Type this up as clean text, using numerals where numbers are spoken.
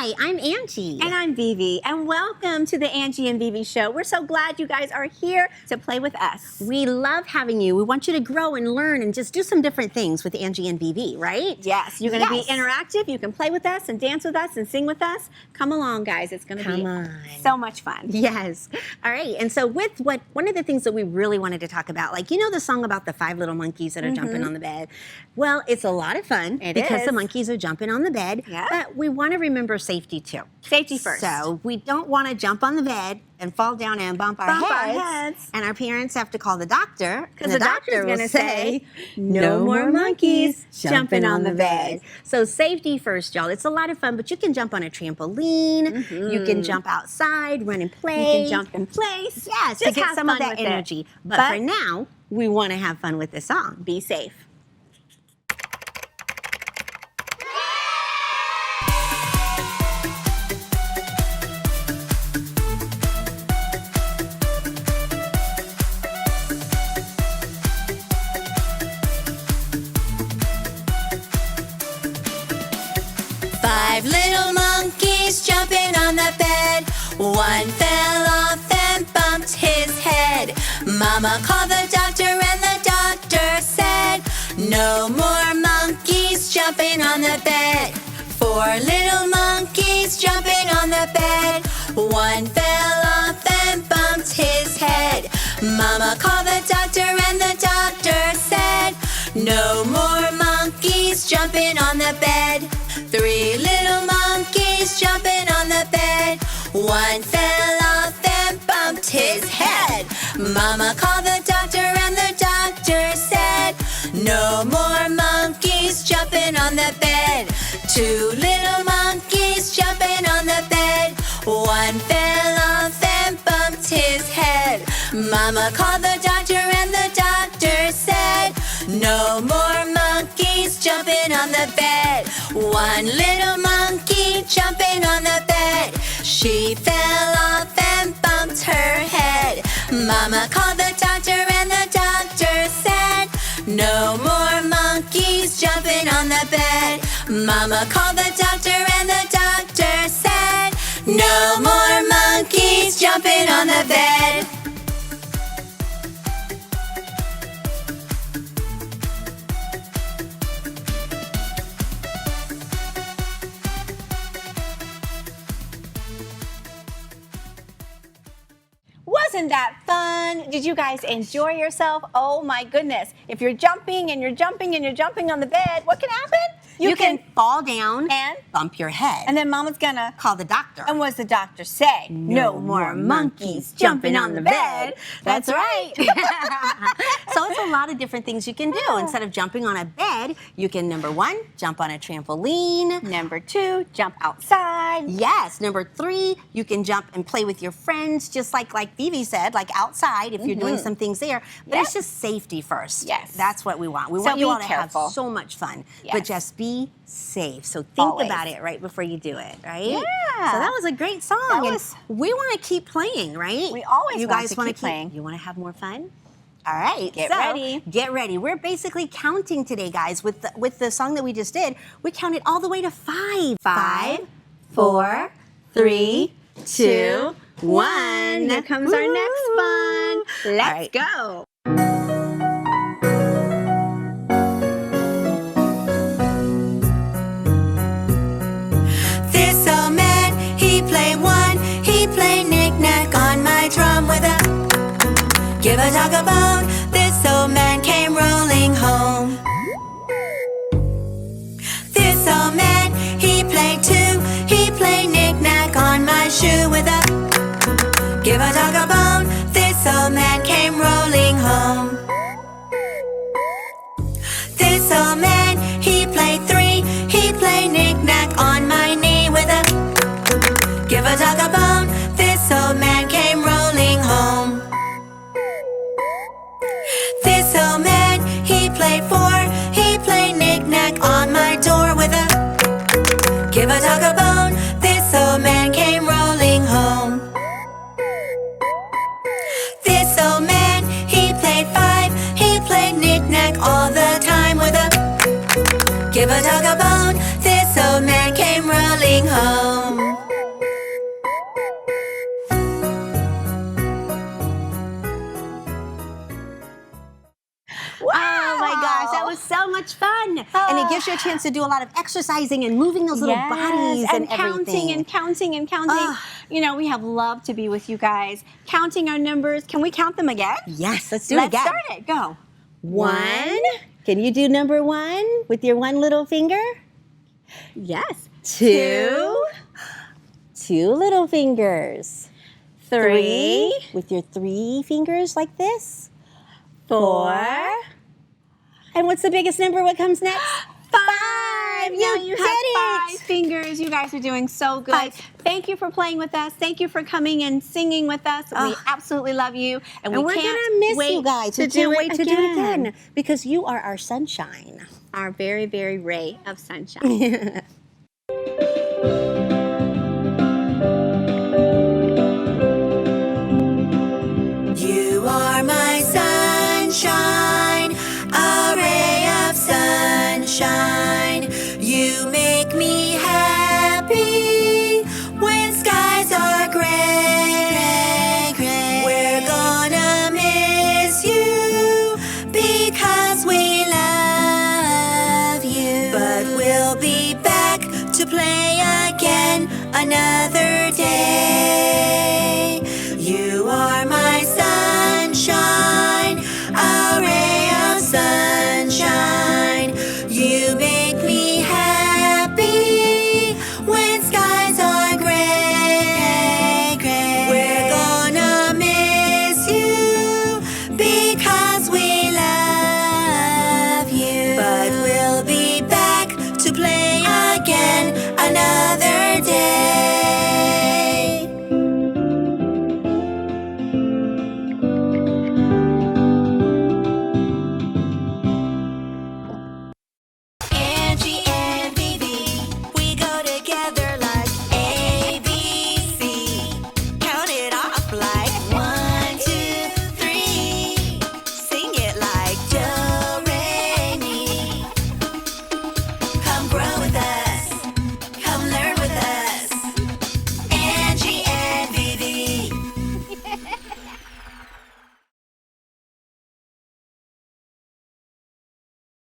Hi, I'm Angie. And I'm Veve, and welcome to the Angie and Veve show. We're so glad you guys are here to play with us. We love having you. We want you to grow and learn and just do some different things with Angie and Veve, right? Yes, you're going to be interactive. You can play with us and dance with us and sing with us. Come along, guys. It's going to be so much fun. Yes. All right. And so one of the things that we really wanted to talk about, like, you know the song about the 5 little monkeys that are jumping on the bed? Well, it's a lot of fun because the monkeys are jumping on the bed, but we want to remember safety too. Safety first. So we don't want to jump on the bed and fall down and bump our heads. And our parents have to call the doctor. Because the doctor's going to say, no more monkeys jumping on the bed. So safety first, y'all. It's a lot of fun, but you can jump on a trampoline. You can jump outside, run and play. You can jump in place. Yes, just to get some of that energy. But for now, we want to have fun with this song. Be safe. Five little monkeys jumping on the bed. One fell off and bumped his head. Mama called the doctor and the doctor said, no more monkeys jumping on the bed. 4 little monkeys jumping on the bed. One fell off and bumped his head. Mama called the doctor and the doctor said, no more monkeys jumping on the bed. 3 little monkeys jumping on the bed. One fell off and bumped his head. Mama called the doctor and the doctor said, no more monkeys jumping on the bed. 2 little monkeys jumping on the bed. One fell off and bumped his head. Mama called the doctor and the doctor said, no more monkeys jumping on the bed. 1 little monkey jumping on the bed. She fell off and bumped her head. Mama called the doctor and the doctor said, no more monkeys jumping on the bed. Mama called the doctor and the doctor said, no more monkeys jumping on the bed. Wasn't that fun? Did you guys enjoy yourself? Oh my goodness. If you're jumping and you're jumping and you're jumping on the bed, what can happen? You can fall down and bump your head. And then Mama's gonna call the doctor. And what's the doctor say? No more monkeys jumping on the bed. That's right. So it's a lot of different things you can do. Instead of jumping on a bed, you can, number 1, jump on a trampoline. Number 2, jump outside. Yes. Number 3, you can jump and play with your friends, just like Veve said, like outside if you're doing some things there. But it's just safety first. Yes. That's what we want. We want you all to have so much fun. Yes. But just be safe. So think about it right before you do it, right? Yeah. So that was a great song. We want to keep playing, right? We always you want guys to want keep playing. You want to have more fun? All right. Get ready. Get ready. We're basically counting today, guys. With the song that we just did, we counted all the way to 5. 5, 4, 3, 2, 1. Here comes our next fun. Let's go. This old man, he played knick-knack on my drum with a give a dog a bone. This old man came rolling home. This old man, he played knick-knack on my shoe with a give a dog a bone. This old man came rolling home. This old man, he played knick-knack on my knee with a give a dog a bone. This old man came rolling home. This old man, he played knick-knack on my door with a give a dog a bone. This old man came rolling home. This old man, he played knick-knack all the time with a give a dog a bone. This old man came rolling home. and it gives you a chance to do a lot of exercising and moving those little bodies and counting everything. and counting and counting. You know, we have loved to be with you guys. Counting our numbers. Can we count them again? Yes, let's do it again. Let's start it. Go. 1. Can you do number 1 with your one little finger? Yes. 2. 2 little fingers. 3 with your 3 fingers like this. 4. And what's the biggest number? What comes next? 5. You have said 5 fingers. You guys are doing so good. 5. Thank you for playing with us. Thank you for coming and singing with us. We absolutely love you. And we're can't gonna miss wait you guys. to We do can't it wait to do it again because you are our sunshine. Our very, very ray of sunshine. You are my sunshine, a ray of sunshine. You make me happy when skies are gray. We're gonna miss you because we love you. But we'll be back to play again another